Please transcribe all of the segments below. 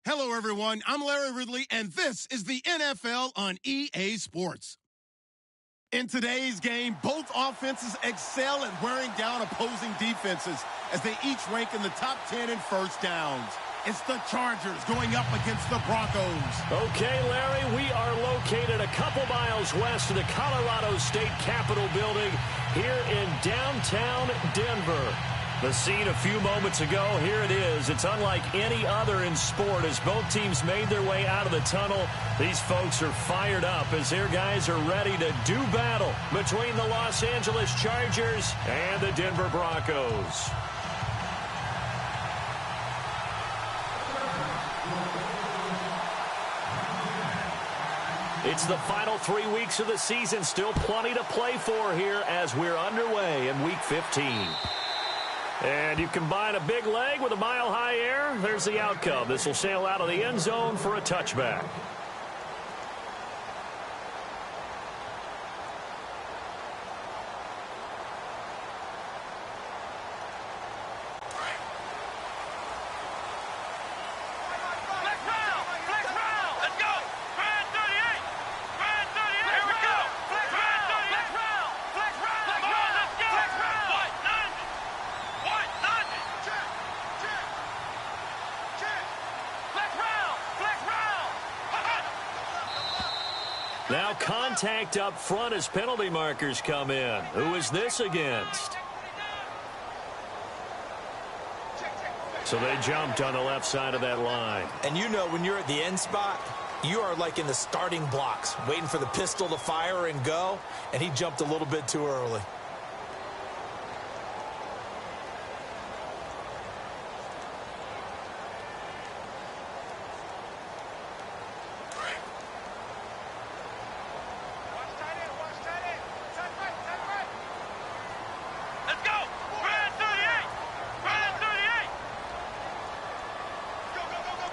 Hello, everyone. I'm Larry Ridley, and this is the NFL on EA Sports. In today's game, both offenses excel at wearing down opposing defenses as they each rank in the top 10 in first downs. It's the Chargers going up against the Broncos. Okay, Larry, we are located a couple miles west of the Colorado State Capitol building here in downtown Denver. The scene a few moments ago, here it is. It's unlike any other in sport as both teams made their way out of the tunnel. These folks are fired up as their guys are ready to do battle between the Los Angeles Chargers and the Denver Broncos. It's the final 3 weeks of the season. Still plenty to play for here as we're underway in Week 15. And you combine a big leg with a mile-high air, there's the outcome. This will sail out of the end zone for a touchback. Now contact up front as penalty markers come in. Who is this against? So they jumped on the left side of that line. And you know when you're at the end spot, you are like in the starting blocks, waiting for the pistol to fire and go, and he jumped a little bit too early.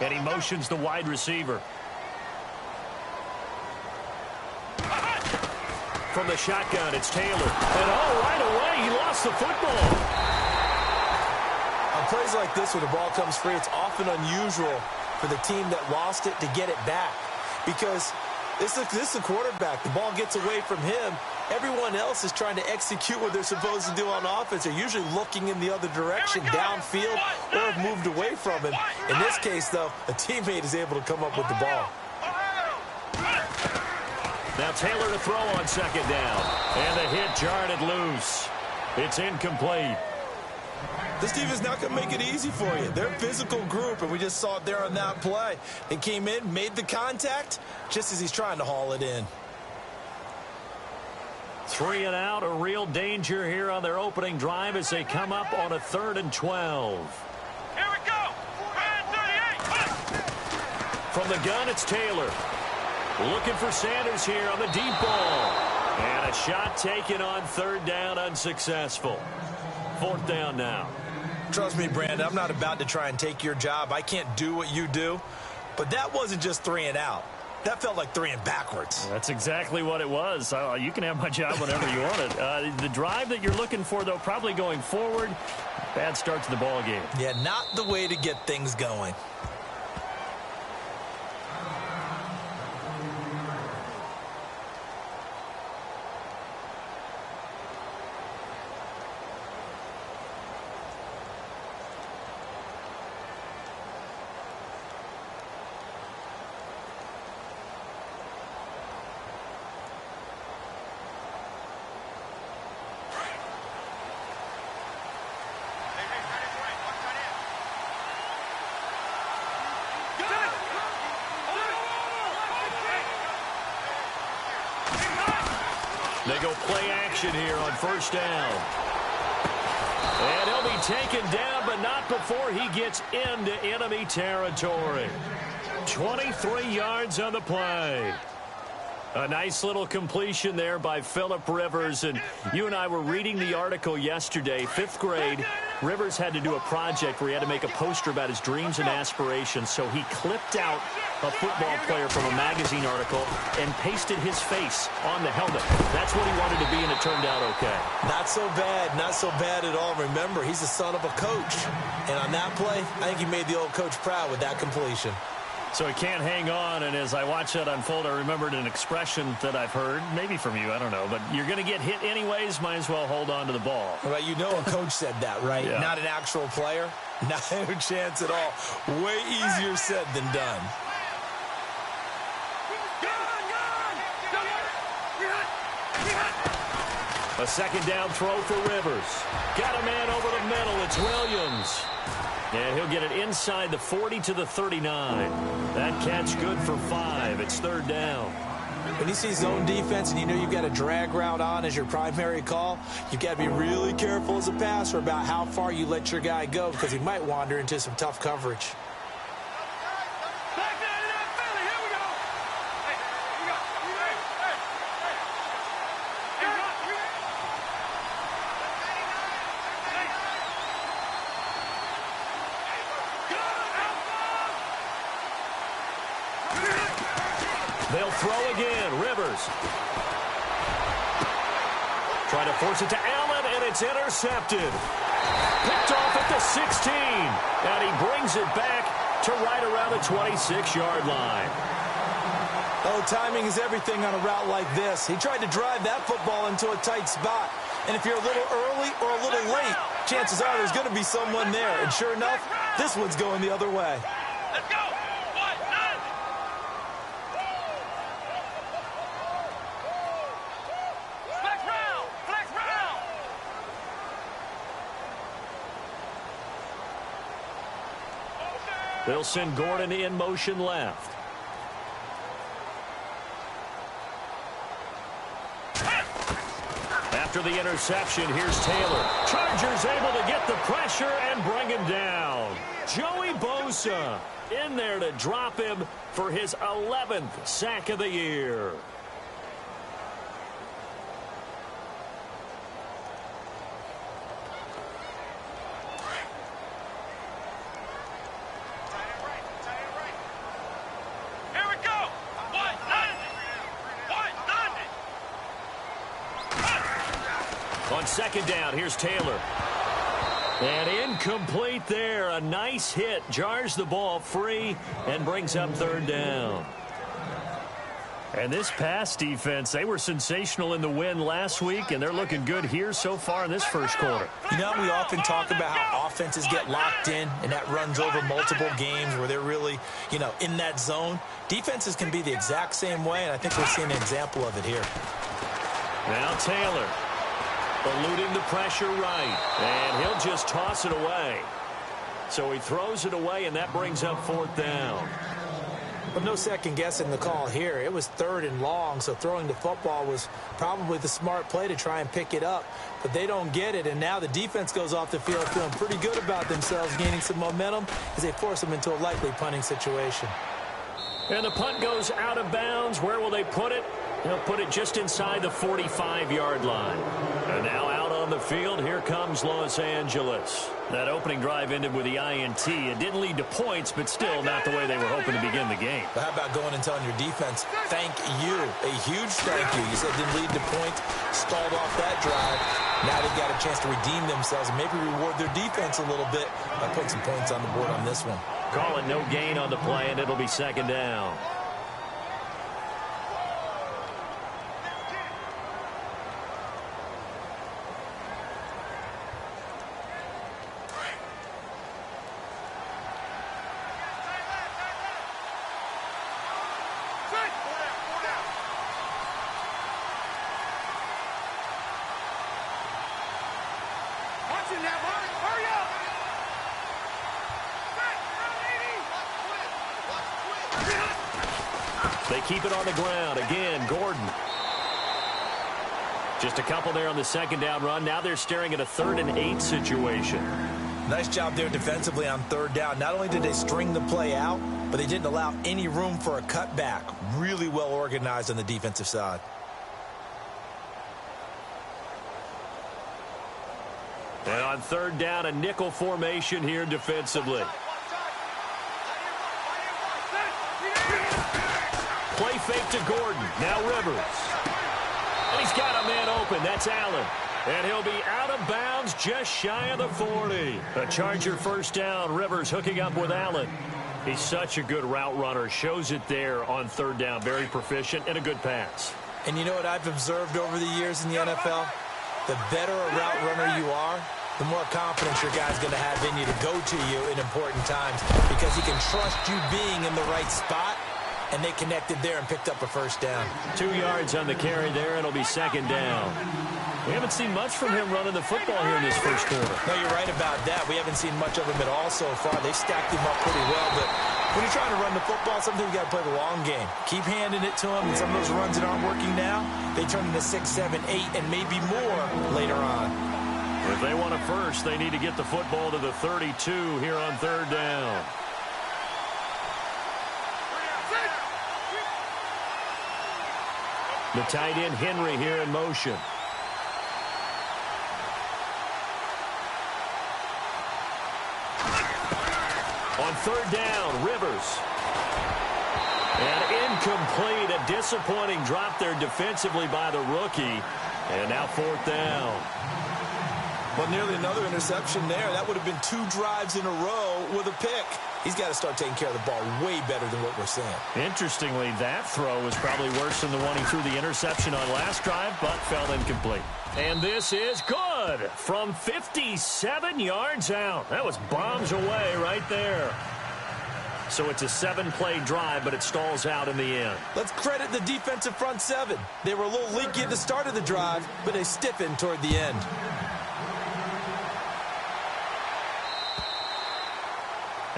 And he motions the wide receiver. From the shotgun, it's Taylor. And right away, he lost the football. On plays like this where the ball comes free, it's often unusual for the team that lost it to get it back. Because this is a quarterback. The ball gets away from him. Everyone else is trying to execute what they're supposed to do on offense. They're usually looking in the other direction, downfield, or have moved away from him. In this case, though, a teammate is able to come up with the ball. Now Taylor to throw on second down. And the hit jarred it loose. It's incomplete. This team is not going to make it easy for you. They're a physical group, and we just saw it there on that play. They came in, made the contact, just as he's trying to haul it in. 3 and out, a real danger here on their opening drive as they come up on a 3rd and 12. Here we go. 38. From the gun, it's Taylor. Looking for Sanders here on the deep ball. And a shot taken on 3rd down, unsuccessful. 4th down now. Trust me, Brandon, I'm not about to try and take your job. I can't do what you do. But that wasn't just 3 and out. That felt like 3 and backwards. That's exactly what it was. You can have my job whenever you want it. The drive that you're looking for, though, probably going forward. Bad start to the ball game. Yeah, not the way to get things going. They go play action here on 1st down. And he'll be taken down, but not before he gets into enemy territory. 23 yards on the play. A nice little completion there by Phillip Rivers. And you and I were reading the article yesterday, 5th grade. Rivers had to do a project where he had to make a poster about his dreams and aspirations. So he clipped out a football player from a magazine article and pasted his face on the helmet. That's what he wanted to be, and it turned out okay. Not so bad at all. Remember, he's the son of a coach. And on that play, I think he made the old coach proud with that completion. So he can't hang on, and as I watch that unfold, I remembered an expression that I've heard, maybe from you, I don't know, but you're going to get hit anyways, might as well hold on to the ball. Well, you know a coach said that, right? Yeah. Not an actual player. Not a chance at all. Way easier said than done. A second down throw for Rivers. Got a man over the middle. It's Williams. And he'll get it inside the 40 to the 39. That catch good for 5. It's third down. When you see zone defense and you know you've got a drag route on as your primary call, you've got to be really careful as a passer about how far you let your guy go because he might wander into some tough coverage. They'll throw again. Rivers. Trying to force it to Allen, and it's intercepted. Picked off at the 16. And he brings it back to right around the 26-yard line. Oh, timing is everything on a route like this. He tried to drive that football into a tight spot. And if you're a little early or a little late, chances are there's going to be someone there. And sure enough, this one's going the other way. Let's go. They'll send Gordon in motion left. After the interception, here's Taylor. Chargers able to get the pressure and bring him down. Joey Bosa in there to drop him for his 11th sack of the year. On second down, here's Taylor. And incomplete there. A nice hit. Jars the ball free and brings up third down. And this pass defense, they were sensational in the win last week, and they're looking good here so far in this first quarter. You know, we often talk about how offenses get locked in, and that runs over multiple games where they're really, in that zone. Defenses can be the exact same way, and I think we're seeing an example of it here. Now Taylor. Eluding the pressure right. And he'll just toss it away. So he throws it away, and that brings up fourth down. But no second guessing the call here. It was third and long, so throwing the football was probably the smart play to try and pick it up. But they don't get it, and now the defense goes off the field feeling pretty good about themselves, gaining some momentum as they force them into a likely punting situation. And the punt goes out of bounds. Where will they put it? They'll put it just inside the 45-yard line. And now out on the field, here comes Los Angeles. That opening drive ended with the INT. It didn't lead to points, but still not the way they were hoping to begin the game. But how about going and telling your defense, thank you, a huge thank you. You said it didn't lead to points, stalled off that drive. Now they've got a chance to redeem themselves and maybe reward their defense a little bit by putting some points on the board on this one. Call it no gain on the play, and it'll be second down. They keep it on the ground. Again, Gordon. Just a couple there on the second down run. Now they're staring at a 3rd and 8 situation. Nice job there defensively on third down. Not only did they string the play out, but they didn't allow any room for a cutback. Really well organized on the defensive side. And on third down, a nickel formation here defensively. Play fake to Gordon. Now Rivers. And he's got a man open. That's Allen. And he'll be out of bounds just shy of the 40. A Charger first down. Rivers hooking up with Allen. He's such a good route runner. Shows it there on third down. Very proficient and a good pass. And you know what I've observed over the years in the NFL? The better a route runner you are, the more confidence your guy's going to have in you to go to you in important times because he can trust you being in the right spot, and they connected there and picked up a first down. 2 yards on the carry there. It'll be second down. We haven't seen much from him running the football here in this first quarter. No, you're right about that. We haven't seen much of him at all so far. They've stacked him up pretty well, but when you're trying to run the football, sometimes you got to play the long game. Keep handing it to him, and some of those runs that aren't working now, they turn into 6, 7, 8, and maybe more later on. If they want a first, they need to get the football to the 32 here on third down. The tight end, Henry, here in motion. On third down, Rivers. And incomplete. A disappointing drop there defensively by the rookie. And now fourth down. Well, nearly another interception there. That would have been 2 drives in a row with a pick. He's got to start taking care of the ball way better than what we're seeing. Interestingly, that throw was probably worse than the one he threw the interception on last drive, but fell incomplete. And this is good from 57 yards out. That was bombs away right there. So it's a 7-play drive, but it stalls out in the end. Let's credit the defensive front 7. They were a little leaky at the start of the drive, but they stiffened toward the end.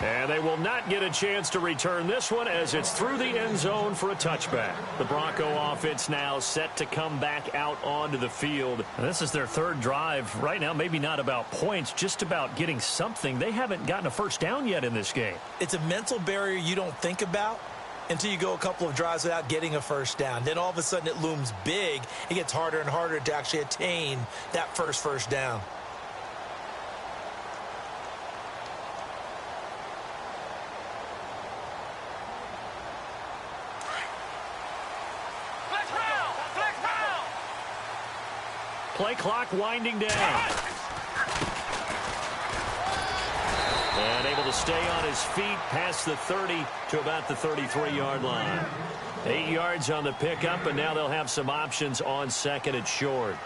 And they will not get a chance to return this one as it's through the end zone for a touchback. The Bronco offense now set to come back out onto the field. And this is their third drive. Right now, maybe not about points, just about getting something. They haven't gotten a first down yet in this game. It's a mental barrier you don't think about until you go a couple of drives without getting a first down. Then all of a sudden it looms big. It gets harder and harder to actually attain that first down. Play clock winding down. And able to stay on his feet past the 30 to about the 33-yard line. 8 yards on the pickup, and now they'll have some options on second and short.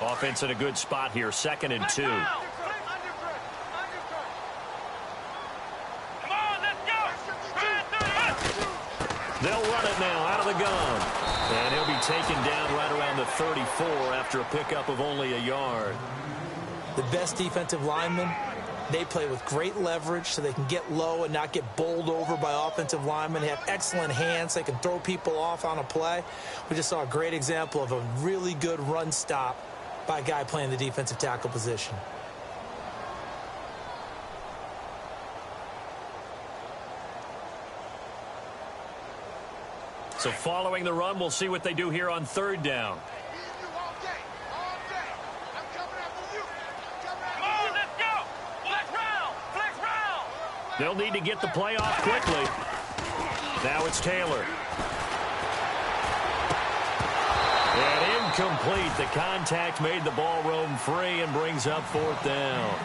Offense in a good spot here, 2nd and 2. They'll run it now out of the gun. And he'll be taken down right around the 34 after a pickup of only a yard. The best defensive linemen, they play with great leverage so they can get low and not get bowled over by offensive linemen. They have excellent hands. They can throw people off on a play. We just saw a great example of a really good run stop by a guy playing the defensive tackle position. So following the run, we'll see what they do here on third down. They'll need to get the play off quickly. Now it's Taylor. And incomplete. The contact made the ball roam free and brings up fourth down.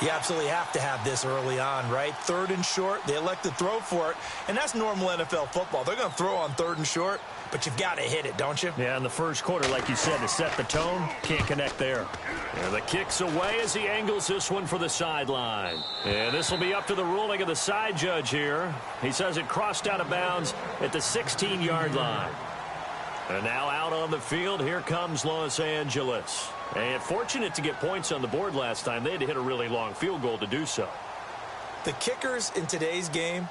You absolutely have to have this early on, right? 3rd and short, they elect to throw for it, and that's normal NFL football. They're going to throw on 3rd and short, but you've got to hit it, don't you? Yeah, in the first quarter, like you said, to set the tone, can't connect there. And the kick's away as he angles this one for the sideline. And this will be up to the ruling of the side judge here. He says it crossed out of bounds at the 16-yard line. And now out on the field, here comes Los Angeles. And fortunate to get points on the board last time. They had to hit a really long field goal to do so. The kickers in today's game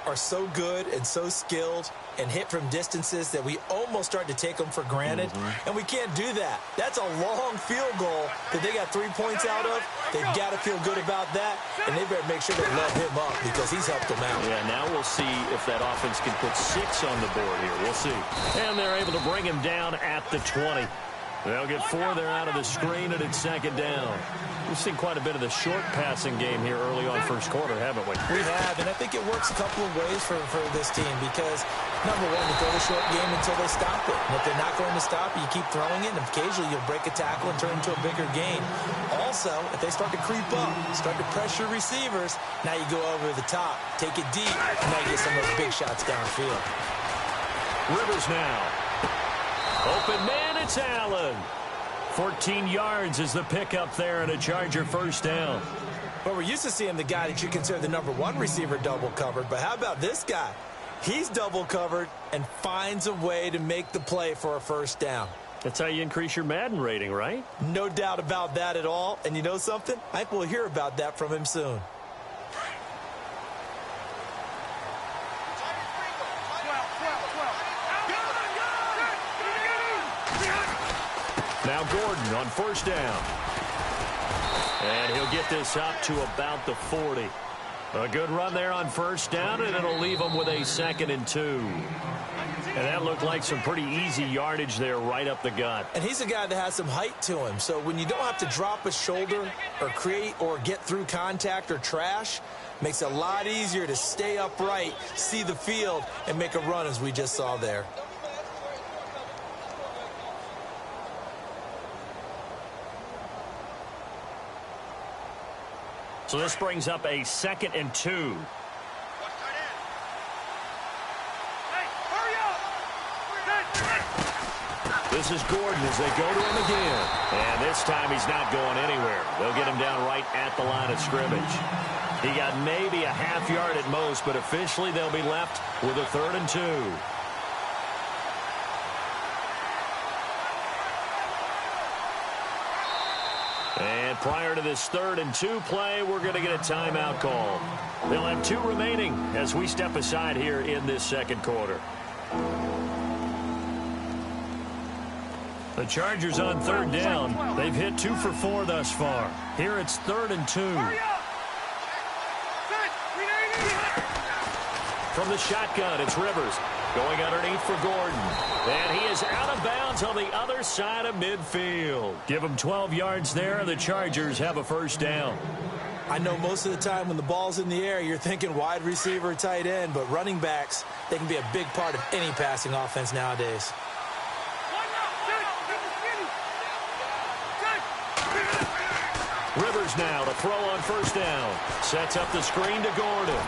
are so good and so skilled and hit from distances that we almost start to take them for granted. And we can't do that. That's a long field goal that they got 3 points out of. They've got to feel good about that, and they better make sure they let him up because he's helped them out. Yeah, now we'll see if that offense can put 6 on the board here. We'll see. And they're able to bring him down at the 20. They'll get 4 there out of the screen, and it's 2nd down. We've seen quite a bit of the short passing game here early on first quarter, haven't we? We have, and I think it works a couple of ways for this team because Number one, to throw the short game until they stop it. And if they're not going to stop it, you keep throwing it, and occasionally you'll break a tackle and turn into a bigger gain. Also, if they start to creep up, start to pressure receivers, now you go over the top, take it deep, and now you get some of those big shots downfield. Rivers now. Open man, it's Allen. 14 yards is the pickup there and a Charger first down. But we're used to seeing the guy that you consider the number one receiver double covered. But how about this guy? He's double covered and finds a way to make the play for a first down. That's how you increase your Madden rating, right? No doubt about that at all. And you know something? I think we'll hear about that from him soon. Now Gordon on first down. And he'll get this up to about the 40. A good run there on first down, and it'll leave him with a 2nd and 2. And that looked like some pretty easy yardage there right up the gut. And he's a guy that has some height to him. So when you don't have to drop a shoulder or create or get through contact or trash, makes it a lot easier to stay upright, see the field, and make a run as we just saw there. So this brings up a 2nd and 2. This is Gordon as they go to him again. And this time he's not going anywhere. They'll get him down right at the line of scrimmage. He got maybe a half yard at most, but officially they'll be left with a 3rd and 2. And prior to this 3rd and 2 play, we're going to get a timeout call. They'll have 2 remaining as we step aside here in this second quarter. The Chargers on 3rd down. They've hit 2 for 4 thus far. Here it's 3rd and 2. From the shotgun, it's Rivers. Going underneath for Gordon. And he is out of bounds on the other side of midfield. Give him 12 yards there. The Chargers have a first down. I know most of the time when the ball's in the air, you're thinking wide receiver, tight end, but running backs, they can be a big part of any passing offense nowadays. Rivers now to throw on first down. Sets up the screen to Gordon.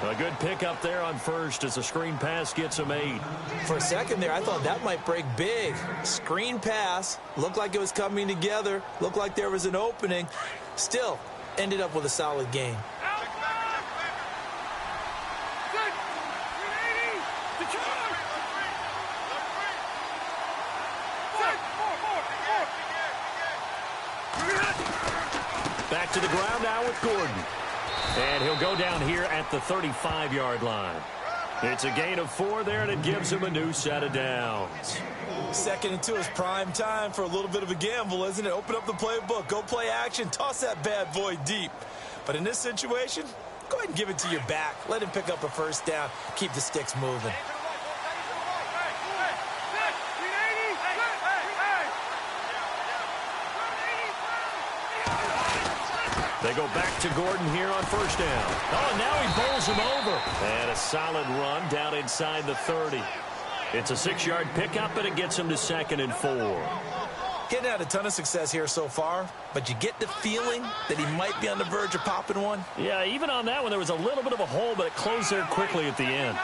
A good pickup there on first as the screen pass gets him 8. For a second there, I thought that might break big. Screen pass, looked like it was coming together, looked like there was an opening. Still, ended up with a solid gain. Back to the ground now with Gordon. And he'll go down here at the 35-yard line. It's a gain of 4 there, and it gives him a new set of downs. 2nd and 2 is prime time for a little bit of a gamble, isn't it? Open up the playbook, go play action, toss that bad boy deep. But in this situation, go ahead and give it to your back. Let him pick up a first down, keep the sticks moving. They go back to Gordon here on first down. Oh, and now he bowls him over. And a solid run down inside the 30. It's a 6-yard pickup, and it gets him to 2nd and 4. Getting had a ton of success here so far, but you get the feeling that he might be on the verge of popping one. Yeah, even on that one, there was a little bit of a hole, but it closed there quickly at the end.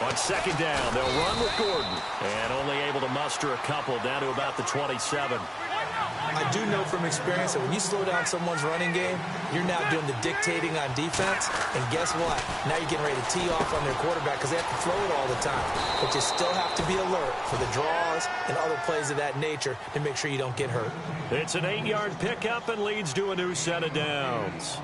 On 2nd down, they'll run with Gordon. And only able to muster a couple down to about the 27. I do know from experience that when you slow down someone's running game, you're now doing the dictating on defense. And guess what? Now you're getting ready to tee off on their quarterback because they have to throw it all the time. But you still have to be alert for the draws and other plays of that nature to make sure you don't get hurt. It's an 8-yard pickup and leads to a new set of downs.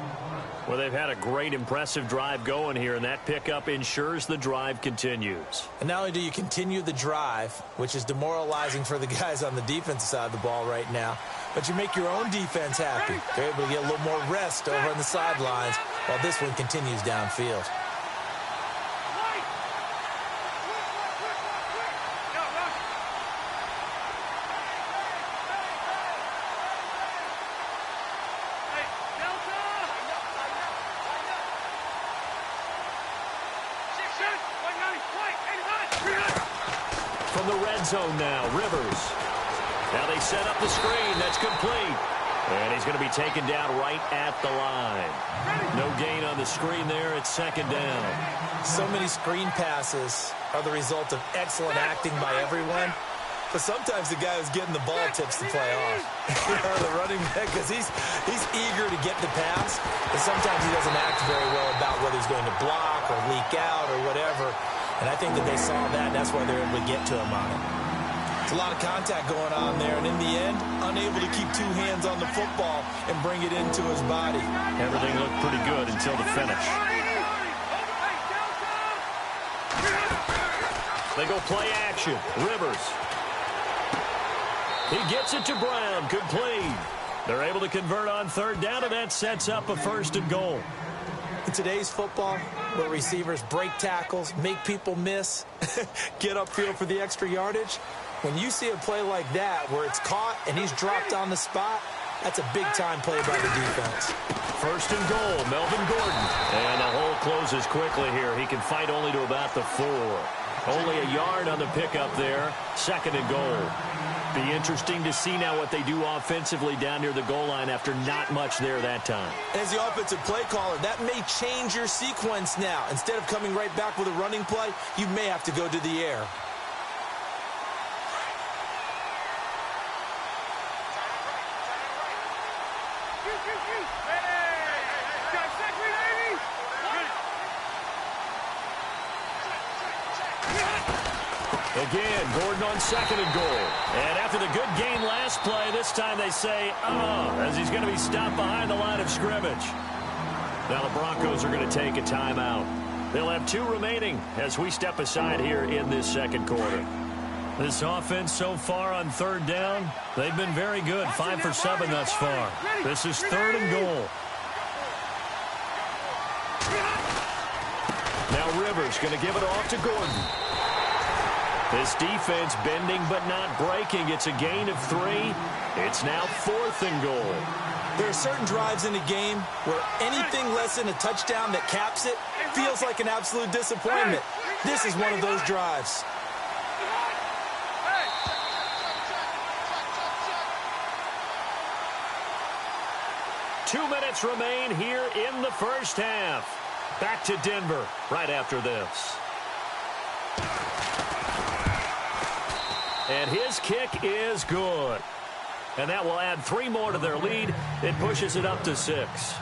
Well, they've had a great, impressive drive going here, and that pickup ensures the drive continues. And not only do you continue the drive, which is demoralizing for the guys on the defensive side of the ball right now, but you make your own defense happy. They're able to get a little more rest over on the sidelines while this one continues downfield. the red zone now. Rivers. Now they set up the screen. That's complete. And he's going to be taken down right at the line. No gain on the screen there. It's second down. So many screen passes are the result of excellent acting by everyone. But sometimes the guy who's getting the ball tips the play off. The running back, because he's eager to get the pass. But sometimes he doesn't act very well about whether he's going to block or leak out or whatever. And I think that they saw that, and that's why they're able to get to him on it. It's a lot of contact going on there, and in the end, unable to keep two hands on the football and bring it into his body. Everything looked pretty good until the finish. They go play action. Rivers. He gets it to Brown. Complete. They're able to convert on third down, and that sets up a 1st and goal. In today's football, where receivers break tackles, make people miss, get upfield for the extra yardage, when you see a play like that where it's caught and he's dropped on the spot, that's a big-time play by the defense. 1st and goal, Melvin Gordon. And the hole closes quickly here. He can fight only to about the 4. Only a yard on the pickup there. 2nd and goal. Be interesting to see now what they do offensively down near the goal line after not much there that time. As the offensive play caller, that may change your sequence now. Instead of coming right back with a running play, you may have to go to the air. Again, Gordon on 2nd and goal. And after the good gain last play, this time they say, as he's going to be stopped behind the line of scrimmage. Now the Broncos are going to take a timeout. They'll have 2 remaining as we step aside here in this 2nd quarter. This offense so far on 3rd down, they've been very good. 5 for 7 thus far. This is 3rd and goal. Now Rivers going to give it off to Gordon. This defense bending but not breaking. It's a gain of 3. It's now 4th and goal. There are certain drives in a game where anything less than a touchdown that caps it feels like an absolute disappointment. This is one of those drives. Two minutes remain here in the first half. Back to Denver right after this. And his kick is good. And that will add 3 more to their lead. It pushes it up to 6.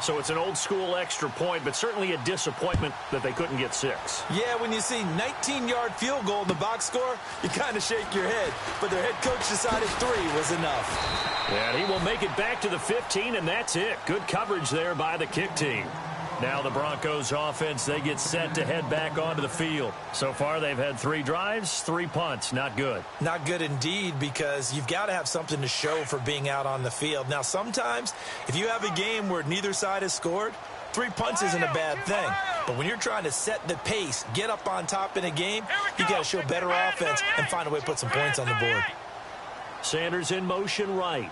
So it's an old-school extra point, but certainly a disappointment that they couldn't get 6. Yeah, when you see 19-yard field goal in the box score, you kind of shake your head. But their head coach decided 3 was enough. And he will make it back to the 15, and that's it. Good coverage there by the kick team. Now the Broncos offense, they get set to head back onto the field. So far they've had 3 drives, 3 punts. Not good. Not good indeed, because you've got to have something to show for being out on the field. Now sometimes if you have a game where neither side has scored, 3 punts isn't a bad thing. But when you're trying to set the pace, get up on top in a game, you got to show better offense and find a way to put some points on the board. Sanders in motion right.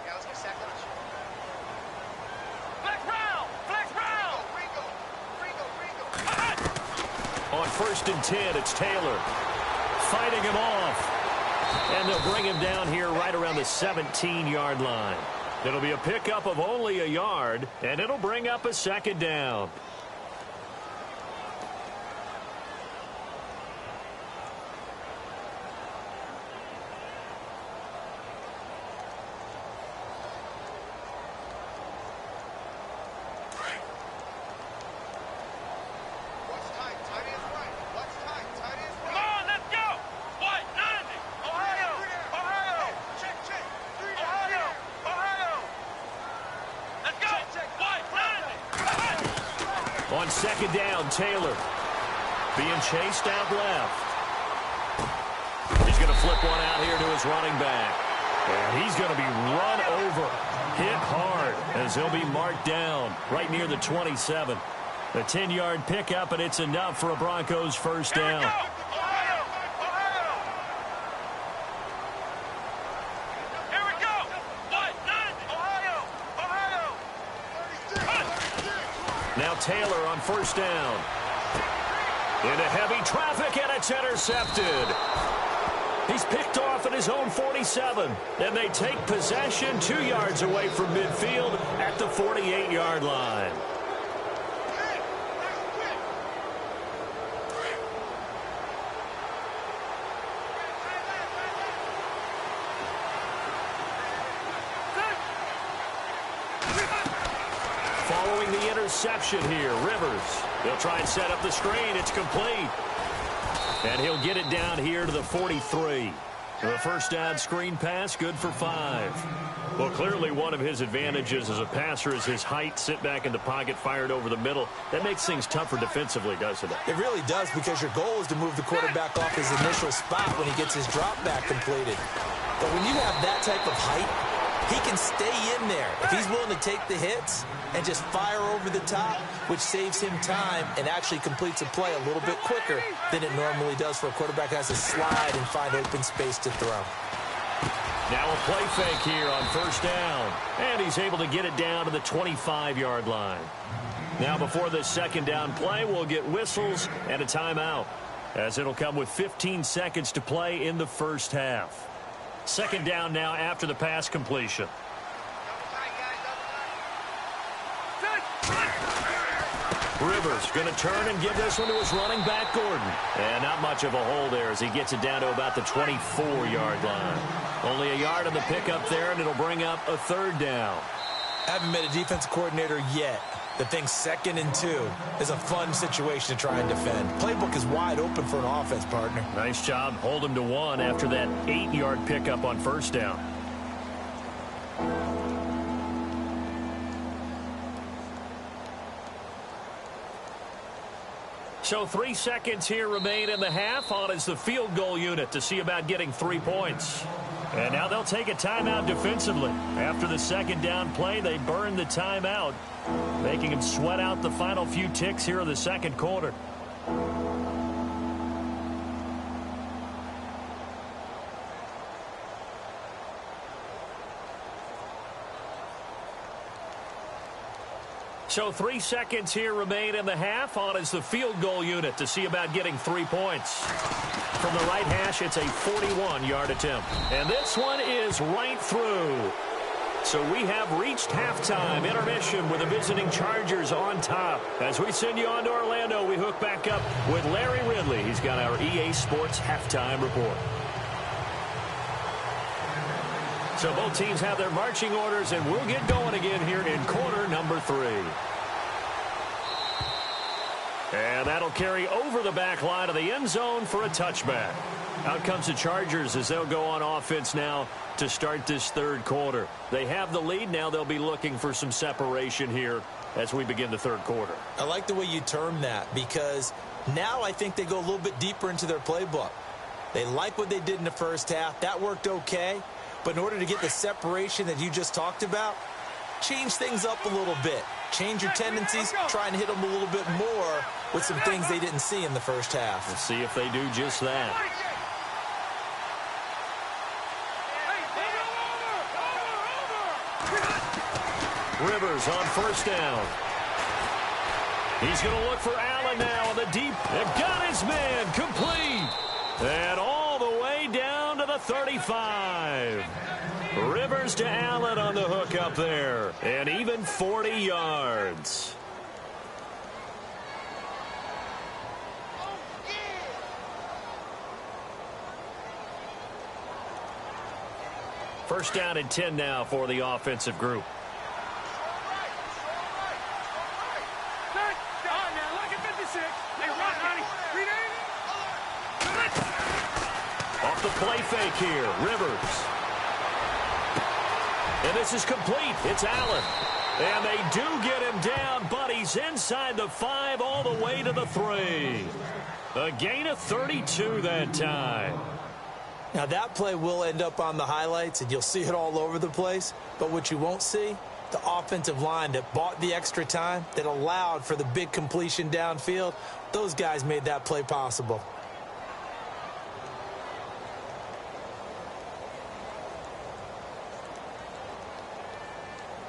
On 1st and 10, it's Taylor fighting him off. And they'll bring him down here right around the 17-yard line. It'll be a pickup of only a yard, and it'll bring up a 2nd down. On 2nd down, Taylor being chased out left. He's going to flip one out here to his running back. And he's going to be run over, hit hard, as he'll be marked down right near the 27. A 10-yard pickup, and it's enough for a Broncos 1st down. Now Taylor on 1st down. Into heavy traffic, and it's intercepted. He's picked off at his own 47. And they take possession 2 yards away from midfield at the 48-yard line. Following the interception here, Rivers. He'll try and set up the screen. It's complete. And he'll get it down here to the 43. The first down screen pass, good for 5. Well, clearly one of his advantages as a passer is his height. Sit back in the pocket, fired over the middle. That makes things tougher defensively, doesn't it? It really does, because your goal is to move the quarterback off his initial spot when he gets his drop back completed. But when you have that type of height, he can stay in there if he's willing to take the hits and just fire over the top, which saves him time and actually completes a play a little bit quicker than it normally does for a quarterback who has to slide and find open space to throw. Now a play fake here on first down. And he's able to get it down to the 25-yard line. Now before this second down play, we'll get whistles and a timeout, as it'll come with 15 seconds to play in the first half. Second down now after the pass completion. Rivers going to turn and give this one to his running back, Gordon. And not much of a hole there as he gets it down to about the 24-yard line. Only a yard on the pickup there, and it'll bring up a third down. Haven't met a defensive coordinator yet that thinks 2nd and 2 is a fun situation to try and defend. Playbook is wide open for an offense, partner. Nice job. Hold him to 1 after that 8-yard pickup on first down. So 3 seconds here remain in the half. On is the field goal unit to see about getting 3 points. And now they'll take a timeout defensively. After the second down play, they burn the timeout, making him sweat out the final few ticks here in the second quarter. So 3 seconds here remain in the half. On is the field goal unit to see about getting 3 points. From the right hash, it's a 41-yard attempt. And this one is right through. So we have reached halftime intermission with the visiting Chargers on top. As we send you on to Orlando, we hook back up with Larry Ridley. He's got our EA Sports halftime report. So both teams have their marching orders, and we'll get going again here in quarter number 3. And that'll carry over the back line of the end zone for a touchback. Out comes the Chargers as they'll go on offense now to start this third quarter. They have the lead. Now they'll be looking for some separation here as we begin the third quarter. I like the way you term that, because now I think they go a little bit deeper into their playbook. They like what they did in the first half. That worked okay. But in order to get the separation that you just talked about, change things up a little bit. Change your tendencies, try and hit them a little bit more with some things they didn't see in the first half. We'll see if they do just that. Rivers on first down. He's going to look for Allen now on the deep. They've got his man complete. And all the way down to the 35. Rivers to Allen on the hook up there. And even 40 yards. First down and 10 now for the offensive group. Off the play fake here, Rivers. And this is complete. It's Allen. And they do get him down, but he's inside the 5 all the way to the 3. A gain of 32 that time. Now that play will end up on the highlights, and you'll see it all over the place. But what you won't see, the offensive line that bought the extra time, that allowed for the big completion downfield, those guys made that play possible.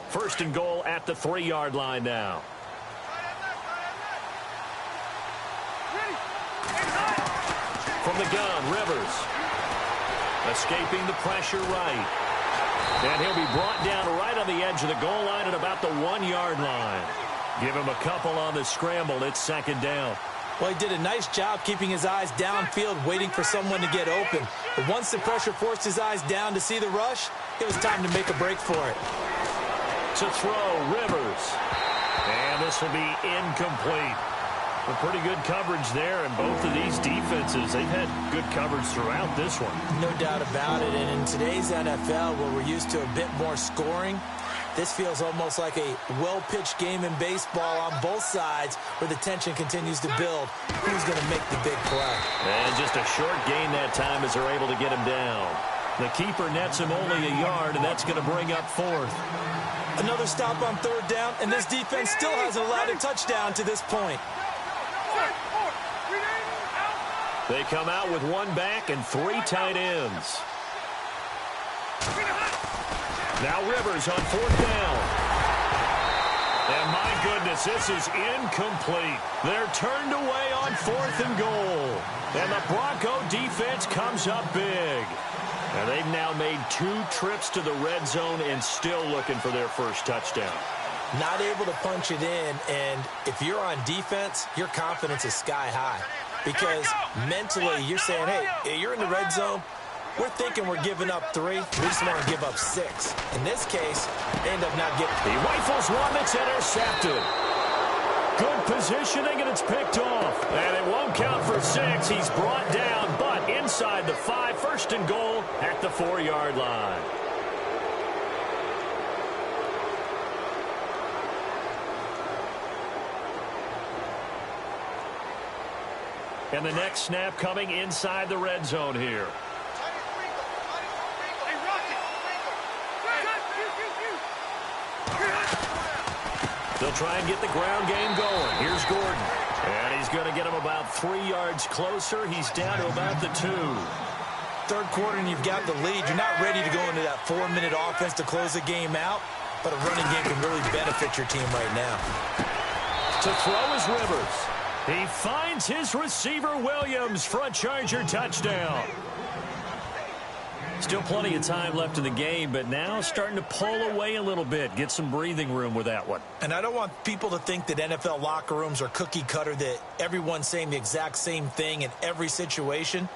First and goal at the 3-yard line now. From the gun, Rivers. Escaping the pressure right. And he'll be brought down right on the edge of the goal line at about the 1-yard line. Give him a couple on the scramble. It's second down. Well, he did a nice job keeping his eyes downfield, waiting for someone to get open. But once the pressure forced his eyes down to see the rush, it was time to make a break for it. To throw, Rivers. And this will be incomplete. A pretty good coverage there, and both of these defenses, they've had good coverage throughout this one. No doubt about it, and in today's NFL, where we're used to a bit more scoring, this feels almost like a well-pitched game in baseball on both sides where the tension continues to build. Who's going to make the big play? And just a short gain that time as they're able to get him down. The keeper nets him only a yard, and that's going to bring up fourth. Another stop on third down, and this defense still hasn't allowed a touchdown to this point. They come out with one back and 3 tight ends. Now Rivers on fourth down. And my goodness, this is incomplete. They're turned away on 4th and goal. And the Bronco defense comes up big. And they've now made 2 trips to the red zone and still looking for their first touchdown. Not able to punch it in, and if you're on defense, your confidence is sky high. Because mentally, you're saying, hey, you're in the red zone. We're thinking we're giving up 3. We just want to give up 6. In this case, they end up not getting. He rifles one that's intercepted. Good positioning, and it's picked off. And it won't count for 6. He's brought down, but inside the 5, 1st and goal at the 4-yard line. And the next snap coming inside the red zone here. They'll try and get the ground game going. Here's Gordon. And he's going to get him about 3 yards closer. He's down to about the 2. Third quarter and you've got the lead. You're not ready to go into that 4-minute offense to close the game out. But a running game can really benefit your team right now. To throw is Rivers. He finds his receiver, Williams, for a Charger touchdown. Still plenty of time left in the game, but now starting to pull away a little bit. Get some breathing room with that one. And I don't want people to think that NFL locker rooms are cookie cutter, that everyone's saying the exact same thing in every situation.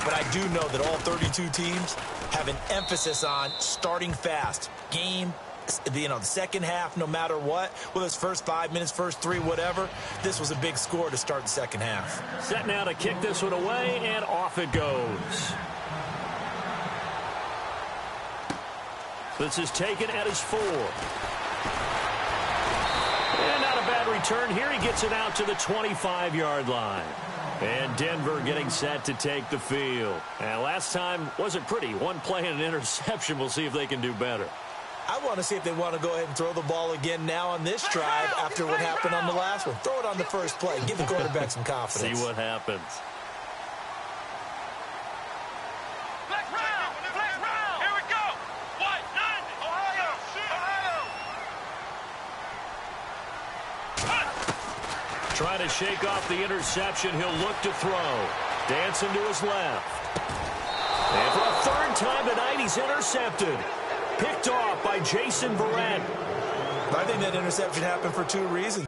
But I do know that all 32 teams have an emphasis on starting fast. Game, the second half, no matter what, whether it's first 5 minutes, first 3, whatever, this was a big score to start the second half. Set now to kick this one away, and off it goes. This is taken at his 4. And not a bad return here. He gets it out to the 25-yard line. And Denver getting set to take the field. And last time wasn't pretty. One play and an interception. We'll see if they can do better. I want to see if they want to go ahead and throw the ball again now on this drive after what happened on the last one. Throw it on the first play. Give the quarterback some confidence. See what happens. Here we go. What? Ohio. Trying to shake off the interception. He'll look to throw. Dancing to his left. And for a 3rd time tonight, he's intercepted. Picked off by Jason Verrett. I think that interception happened for 2 reasons.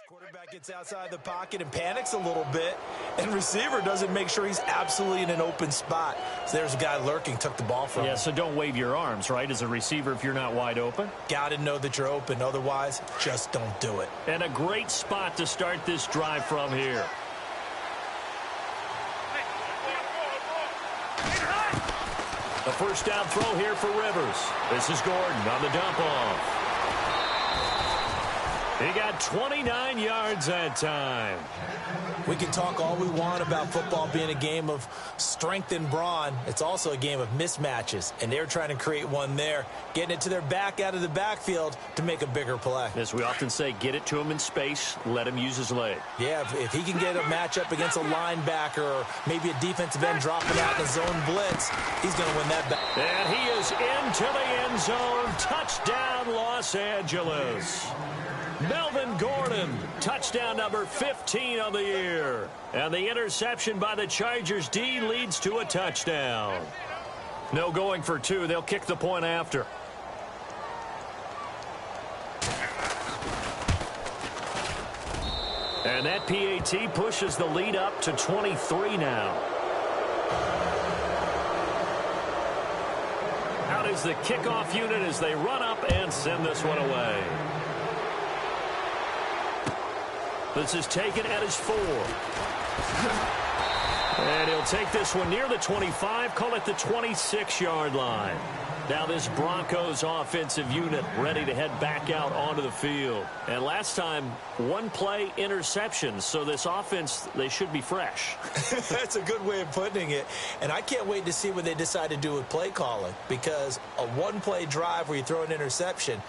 Quarterback gets outside the pocket and panics a little bit, and receiver doesn't make sure he's absolutely in an open spot. So there's a guy lurking, took the ball from him. Yeah, so don't wave your arms, right, as a receiver if you're not wide open. Got to know that you're open. Otherwise, just don't do it. And a great spot to start this drive from here. A first down throw here for Rivers. This is Gordon on the dump off. He got 29 yards that time. We can talk all we want about football being a game of strength and brawn. It's also a game of mismatches, and they're trying to create one there, getting it to their back out of the backfield to make a bigger play. As we often say, get it to him in space, let him use his leg. Yeah, if he can get a matchup against a linebacker or maybe a defensive end dropping out in a zone blitz, he's going to win that back. And he is into the end zone. Touchdown, Los Angeles. Melvin Gordon. Touchdown number 15 on the year. And the interception by the Chargers D leads to a touchdown. No going for two. They'll kick the point after. And that PAT pushes the lead up to 23 now. Out is the kickoff unit as they run up and send this one away. This is taken at his 4. And he'll take this one near the 25, call it the 26-yard line. Now this Broncos offensive unit ready to head back out onto the field. And last time, one-play interception, so this offense, they should be fresh. That's a good way of putting it. And I can't wait to see what they decide to do with play calling, because a one-play drive where you throw an interception,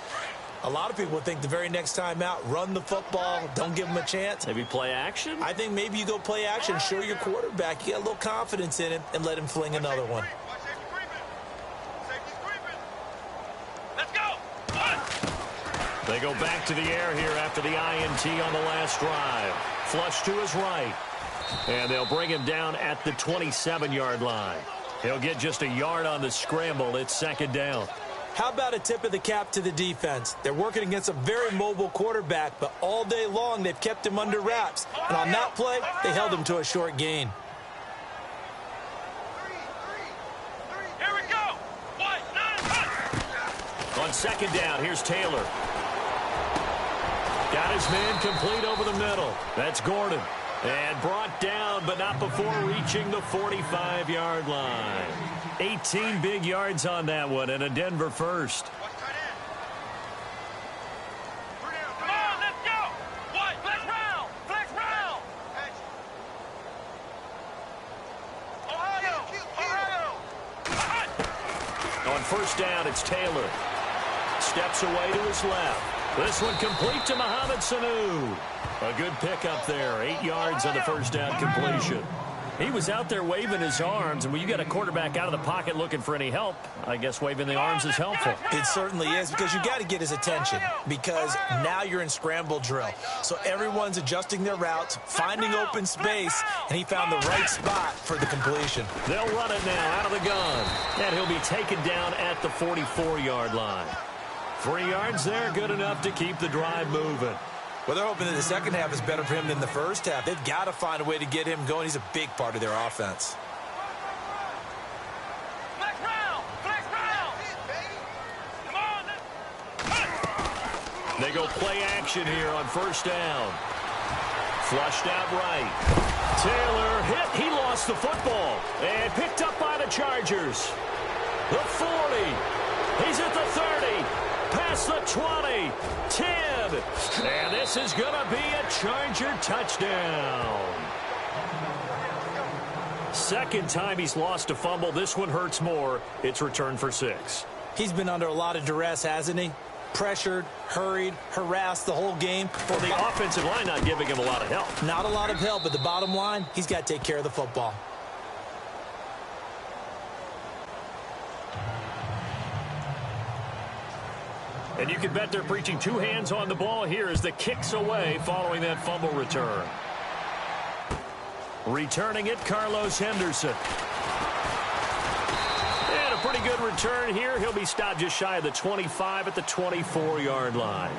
a lot of people think the very next time out, run the football, don't give them a chance. Maybe play action? I think maybe you go play action, show your quarterback, you get a little confidence in him, and let him fling another one. They go back to the air here after the INT on the last drive. Flush to his right. And they'll bring him down at the 27-yard line. He'll get just a yard on the scramble. It's second down. How about a tip of the cap to the defense? They're working against a very mobile quarterback, but all day long they've kept him under wraps. And on that play, they held him to a short gain. Here we go. 1-9. On second down, here's Taylor. Got his man complete over the middle. That's Gordon. And brought down, but not before reaching the 45-yard line. 18 big yards on that one, and a Denver first. Come on, let's go. What? Flex round. Flex round. Ohio. On first down, it's Taylor. Steps away to his left. This one complete to Mohamed Sanu. A good pickup there. 8 yards on the first down completion. He was out there waving his arms, and when you got a quarterback out of the pocket looking for any help, I guess waving the arms is helpful. It certainly is, because you got to get his attention, because now you're in scramble drill. So everyone's adjusting their routes, finding open space, and he found the right spot for the completion. They'll run it now out of the gun, and he'll be taken down at the 44-yard line. 3 yards there, good enough to keep the drive moving. Well, they're hoping that the second half is better for him than the first half. They've got to find a way to get him going. He's a big part of their offense. Flex round. Flex round. Come on. They go play action here on first down. Flushed out right. Taylor hit. He lost the football. And picked up by the Chargers. The 40. He's at the 30. Past the 20. 10. And this is going to be a Charger touchdown. Second time he's lost a fumble. This one hurts more. It's returned for 6. He's been under a lot of duress, hasn't he? Pressured, hurried, harassed the whole game. For the offensive line not giving him a lot of help. Not a lot of help, but the bottom line, he's got to take care of the football. And you can bet they're preaching 2 hands on the ball here as the kick's away following that fumble return. Returning it, Carlos Henderson. And a pretty good return here. He'll be stopped just shy of the 25 at the 24-yard line.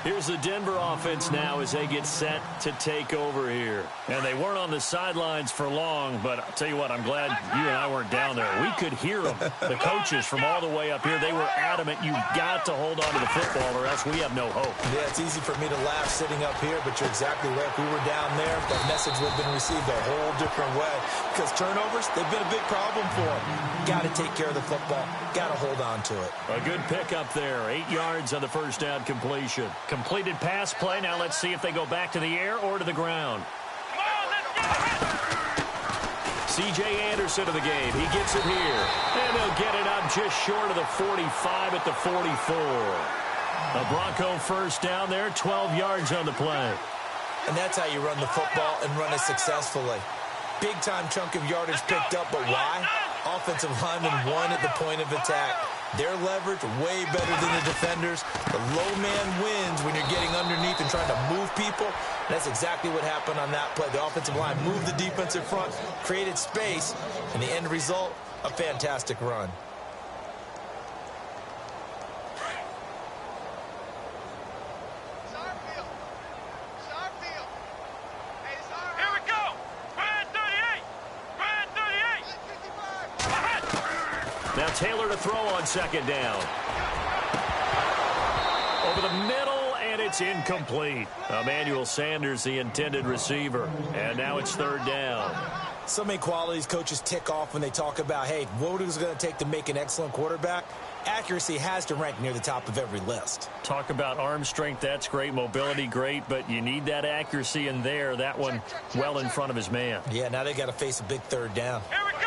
Here's the Denver offense now as they get set to take over here. And they weren't on the sidelines for long, but I'll tell you what, I'm glad you and I weren't down there. We could hear them. The coaches from all the way up here, they were adamant, you've got to hold on to the football or else we have no hope. Yeah, it's easy for me to laugh sitting up here, but you're exactly right. If we were down there, that message would have been received a whole different way. Because turnovers, they've been a big problem for them. Got to take care of the football. Got to hold on to it. A good pickup there. 8 yards on the first down completion. Completed pass play. Now let's see if they go back to the air or to the ground. Come on, let's go. C.J. Anderson of the game. He gets it here. And they'll get it up just short of the 45 at the 44. A Bronco first down there. 12 yards on the play. And that's how you run the football and run it successfully. Big-time chunk of yardage picked up, but why? Offensive lineman won at the point of attack. Their leverage way better than the defenders. The low man wins when you're getting underneath and trying to move people. And that's exactly what happened on that play. The offensive line moved the defensive front, created space, and the end result, a fantastic run. Now Taylor to throw on second down. Over the middle, and it's incomplete. Emmanuel Sanders, the intended receiver. And now it's third down. So many qualities coaches tick off when they talk about, hey, what is it going to take to make an excellent quarterback? Accuracy has to rank near the top of every list. Talk about arm strength, that's great. Mobility, great. But you need that accuracy in there. That one well in front of his man. Yeah, now they got to face a big third down. Here we go.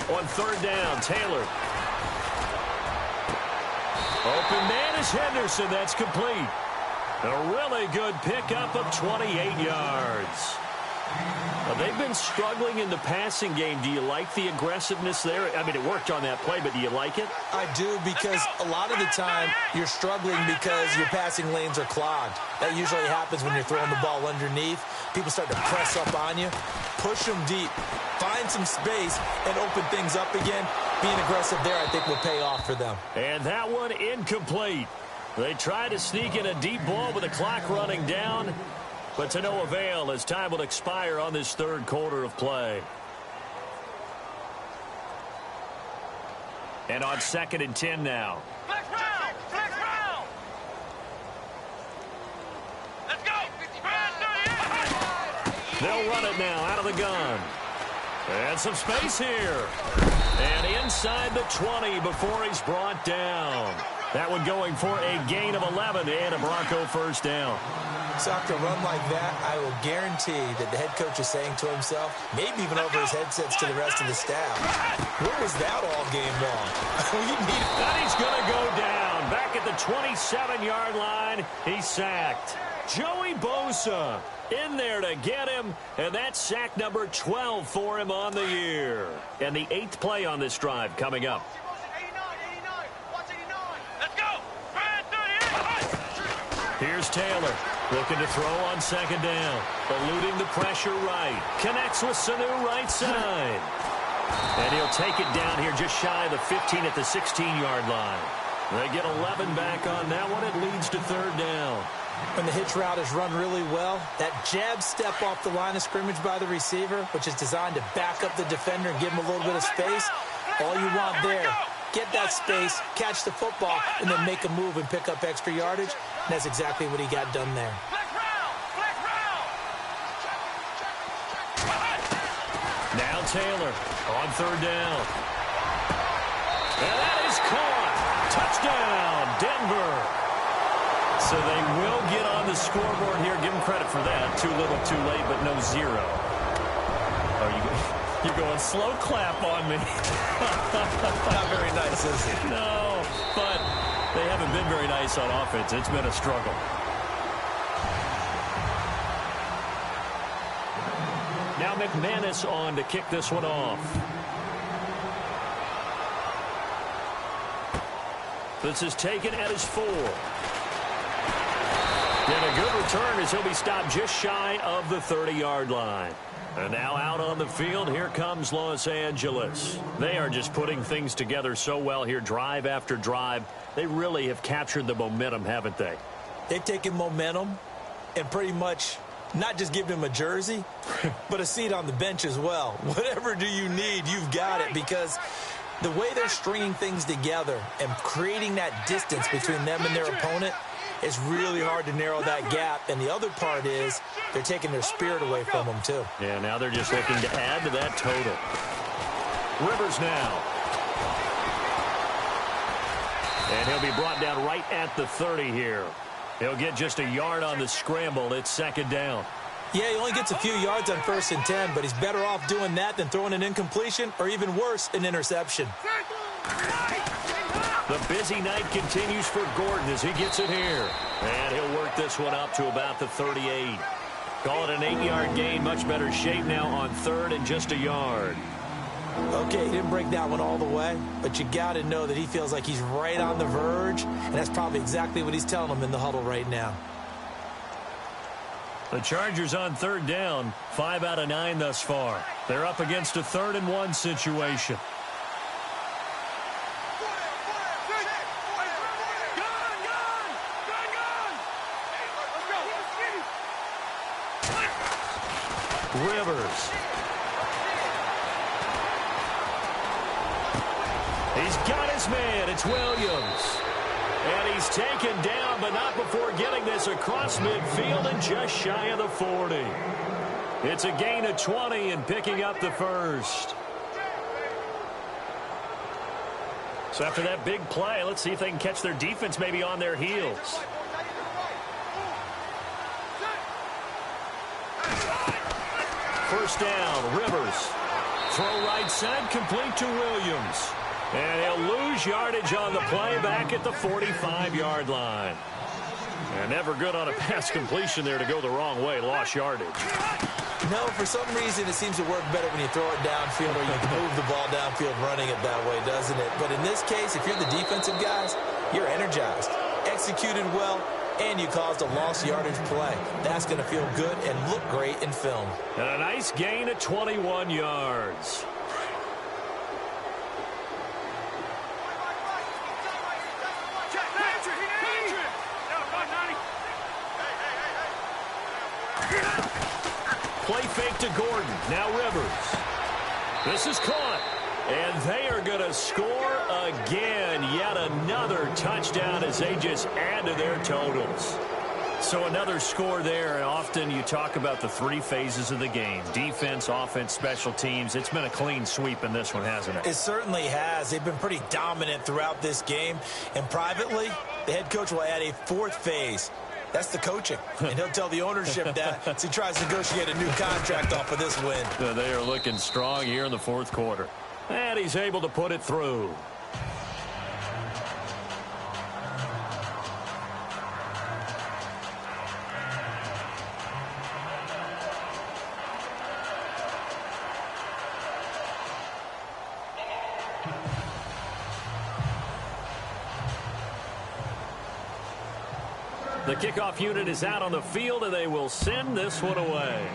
On third down, Taylor. Open man is Henderson. That's complete. A really good pickup of 28 yards. Well, they've been struggling in the passing game. Do you like the aggressiveness there? I mean, it worked on that play, but do you like it? I do, because a lot of the time you're struggling because your passing lanes are clogged. That usually happens when you're throwing the ball underneath. People start to press up on you. Push them deep. Find some space and open things up again. Being aggressive there, I think, will pay off for them. And that one incomplete. They try to sneak in a deep ball with the clock running down, but to no avail as time will expire on this third quarter of play. And on 2nd and 10 now. Flex round! Flex round! Let's go! They'll run it now out of the gun. And some space here. And inside the 20 before he's brought down. That one going for a gain of 11 and a Bronco first down. So after a run like that, I will guarantee that the head coach is saying to himself, maybe even over his headsets to the rest of the staff, where was that all game long? And he's going to go down. Back at the 27-yard line, he's sacked. Joey Bosa in there to get him, and that's sack number 12 for him on the year. And the 8th play on this drive coming up. Here's Taylor, looking to throw on second down. Eluding the pressure right. Connects with Sanu right side. And he'll take it down here just shy of the 15 at the 16-yard line. They get 11 back on that one. It leads to third down. When the hitch route is run really well, that jab step off the line of scrimmage by the receiver, which is designed to back up the defender and give him a little bit of space, all you want there, get that space, catch the football, and then make a move and pick up extra yardage. And that's exactly what he got done there. Now Taylor on third down. And that is caught. Touchdown, Denver. So they will get on the scoreboard here. Give them credit for that. Too little, too late, but no zero. Oh, you're going slow clap on me. Not very nice, is it? No, but they haven't been very nice on offense. It's been a struggle. Now McManus on to kick this one off. This is taken at his 4. And a good return as he'll be stopped just shy of the 30-yard line. And now out on the field, here comes Los Angeles. They are just putting things together so well here, drive after drive. They really have captured the momentum, haven't they? They've taken momentum and pretty much not just given him a jersey, but a seat on the bench as well. Whatever do you need, you've got it, because the way they're stringing things together and creating that distance between them and their opponent, it's really hard to narrow that gap. And the other part is they're taking their spirit away from them, too. Yeah, now they're just looking to add to that total. Rivers now. And he'll be brought down right at the 30 here. He'll get just a yard on the scramble. It's second down. Yeah, he only gets a few yards on 1st and 10, but he's better off doing that than throwing an incompletion or, even worse, an interception. The busy night continues for Gordon as he gets it here. And he'll work this one up to about the 38. Call it an 8-yard gain. Much better shape now on third and just a yard. Okay, he didn't break that one all the way, but you got to know that he feels like he's right on the verge, and that's probably exactly what he's telling them in the huddle right now. The Chargers on third down, 5 out of 9 thus far. They're up against a 3rd and 1 situation. Rivers. He's got his man. It's Williams. And he's taken down, but not before getting this across midfield and just shy of the 40. It's a gain of 20 and picking up the first. So after that big play, let's see if they can catch their defense maybe on their heels. First down, Rivers. Throw right side, complete to Williams. And he'll lose yardage on the play back at the 45-yard line. And never good on a pass completion there to go the wrong way. Lost yardage. No, for some reason it seems to work better when you throw it downfield or you move the ball downfield running it that way, doesn't it? But in this case, if you're the defensive guys, you're energized, executed well, and you caused a lost yardage play. That's going to feel good and look great in film. And a nice gain of 21 yards. Play fake to Gordon. Now Rivers. This is caught. And they are going to score again. Yet another touchdown as they just add to their totals. So another score there. And often you talk about the 3 phases of the game. Defense, offense, special teams. It's been a clean sweep in this one, hasn't it? It certainly has. They've been pretty dominant throughout this game. And privately, the head coach will add a 4th phase. That's the coaching. And he'll tell the ownership that as he tries to negotiate a new contract off of this win. They are looking strong here in the 4th quarter. And he's able to put it through. The kickoff unit is out on the field, and they will send this one away.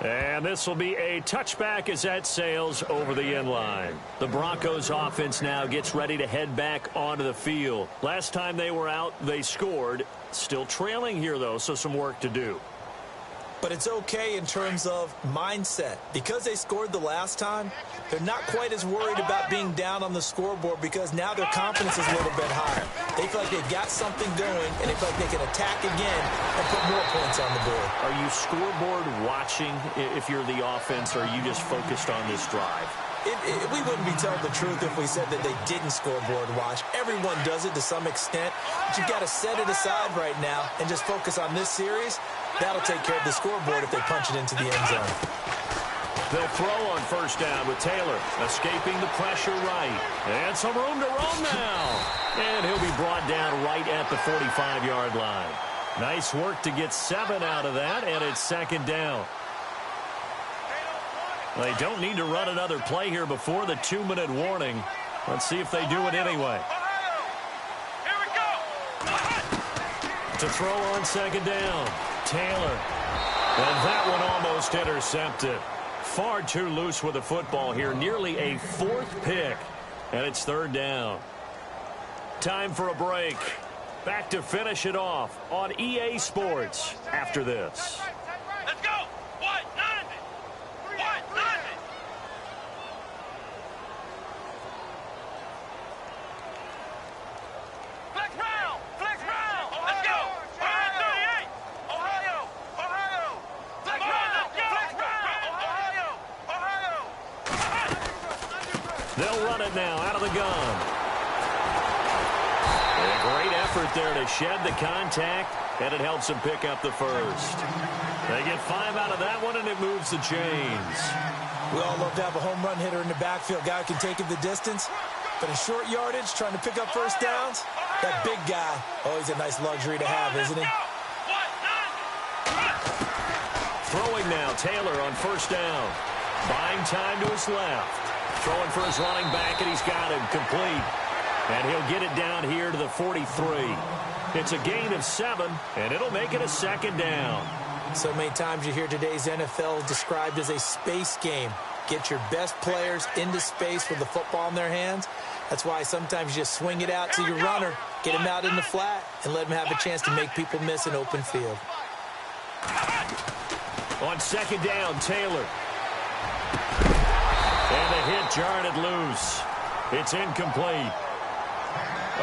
And this will be a touchback as that sails over the end line. The Broncos offense now gets ready to head back onto the field. Last time they were out, they scored. Still trailing here, though, so some work to do. But it's okay in terms of mindset. Because they scored the last time, they're not quite as worried about being down on the scoreboard because now their confidence is a little bit higher. They feel like they've got something going, and they feel like they can attack again and put more points on the board. Are you scoreboard watching if you're the offense, or are you just focused on this drive? We wouldn't be telling the truth if we said that they didn't scoreboard watch. Everyone does it to some extent, but you've got to set it aside right now and just focus on this series. That'll take care of the scoreboard if they punch it into the end zone. They'll throw on first down with Taylor, escaping the pressure right. And some room to roam now. And he'll be brought down right at the 45-yard line. Nice work to get 7 out of that, and it's 2nd down. They don't need to run another play here before the 2-minute warning. Let's see if they do it anyway. Here we go. To throw on 2nd down, Taylor. And that one almost intercepted. Far too loose with the football here. Nearly a 4th pick. And it's 3rd down. Time for a break. Back to finish it off on EA Sports after this. Let's go. What? 90. What? 90. Flex round. Flex round. Let's go. Ohio. 38. Ohio. Ohio. Flex round. Flex round. Ohio. Ohio. They'll run it now out of the gun. A great effort there to shed the contact, and it helps them pick up the first. They get 5 out of that one, and it moves the chains. We all love to have a home run hitter in the backfield. Guy who can take it the distance. But in short yardage, trying to pick up first downs, that big guy, always a nice luxury to have, isn't he? Throwing now, Taylor on first down. Buying time to his left. Throwing for his running back, and he's got him complete. And he'll get it down here to the 43. It's a gain of 7, and it'll make it a second down. So many times you hear today's NFL described as a space game. Get your best players into space with the football in their hands. That's why sometimes you just swing it out to your runner, get him out in the flat, and let him have a chance to make people miss an open field. On second down, Taylor. And the hit jarred it loose. It's incomplete.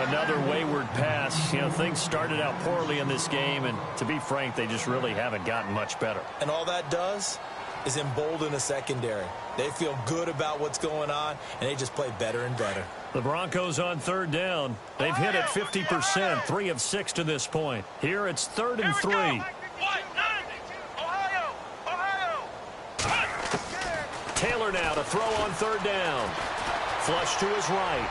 Another wayward pass. You know, things started out poorly in this game, and to be frank, they just really haven't gotten much better. And all that does is embolden a secondary. They feel good about what's going on, and they just play better and better. The Broncos on third down. They've hit it 50%, 3 of 6 to this point. Here it's 3rd and 3. Taylor now to throw on third down. Flush to his right.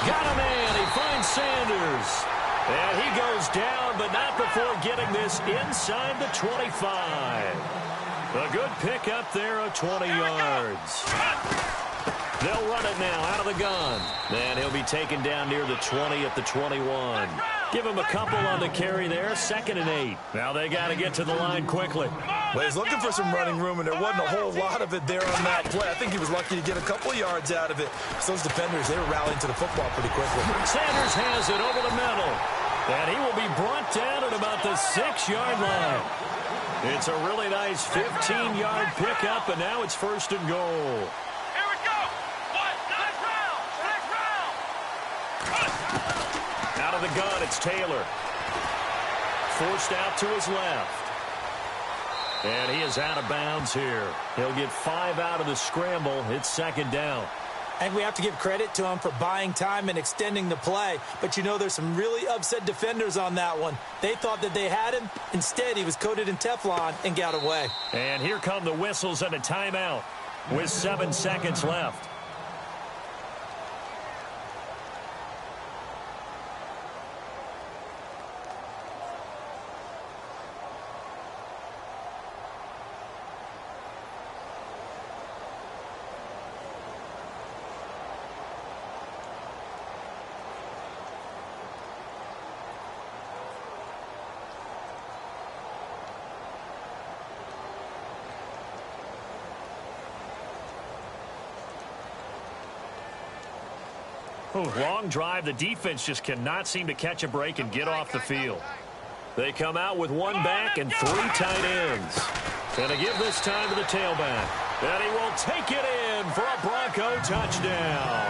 Got a man. He finds Sanders. And he goes down, but not before getting this inside the 25. A good pick up there of 20 yards. They'll run it now out of the gun. And he'll be taken down near the 20 at the 21. Give him a couple on the carry there. 2nd and 8. Now they got to get to the line quickly. Well, he's looking for some running room, and there wasn't a whole lot of it there on that play. I think he was lucky to get a couple of yards out of it. So those defenders, they were rallying to the football pretty quickly. Sanders has it over the middle. And he will be brought down at about the 6-yard line. It's a really nice 15-yard pickup, and now it's 1st and goal. Here we go. Next round. Out of the gun, it's Taylor. Forced out to his left. And he is out of bounds here. He'll get 5 out of the scramble. It's 2nd down. And we have to give credit to him for buying time and extending the play. But you know, there's some really upset defenders on that one. They thought that they had him. Instead, he was coated in Teflon and got away. And here come the whistles and a timeout with 7 seconds left. Long drive. The defense just cannot seem to catch a break and get off the field. They come out with 1 back and 3 tight ends. Going to give this time to the tailback. And he will take it in for a Bronco touchdown.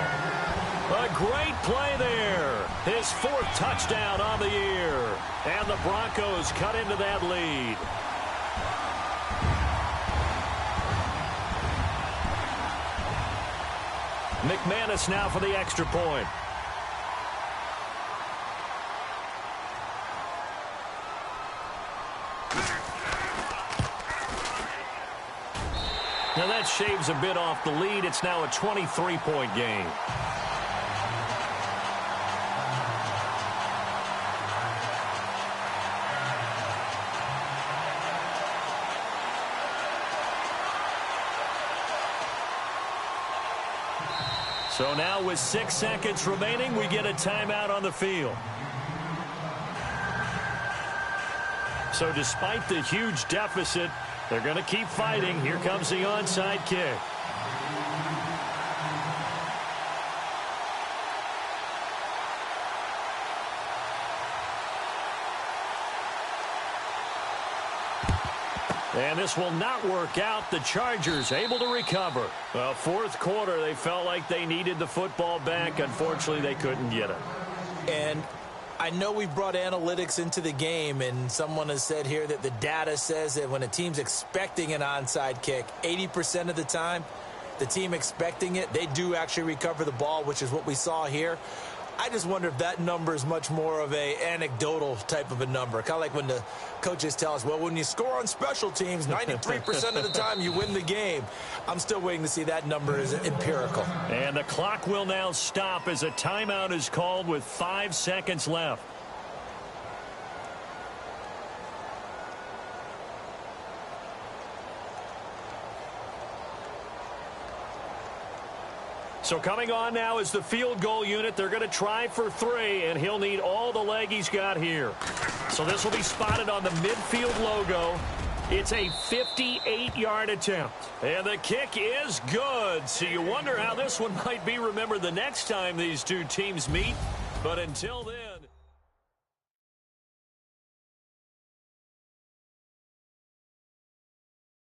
A great play there. His 4th touchdown on the year. And the Broncos cut into that lead. McManus now for the extra point. Now that shaves a bit off the lead. It's now a 23-point game. So now with 6 seconds remaining, we get a timeout on the field. So despite the huge deficit, they're going to keep fighting. Here comes the onside kick. And this will not work out. The Chargers able to recover. Well, 4th quarter, they felt like they needed the football back. Unfortunately, they couldn't get it. And I know we brought analytics into the game, and someone has said here that the data says that when a team's expecting an onside kick, 80% of the time, the team expecting it, they do actually recover the ball, which is what we saw here. I just wonder if that number is much more of a anecdotal type of a number. Kind of like when the coaches tell us, well, when you score on special teams, 93% of the time you win the game. I'm still waiting to see that number is empirical. And the clock will now stop as a timeout is called with 5 seconds left. So coming on now is the field goal unit. They're going to try for 3, and he'll need all the leg he's got here. So this will be spotted on the midfield logo. It's a 58-yard attempt. And the kick is good. So you wonder how this one might be remembered the next time these two teams meet. But until then...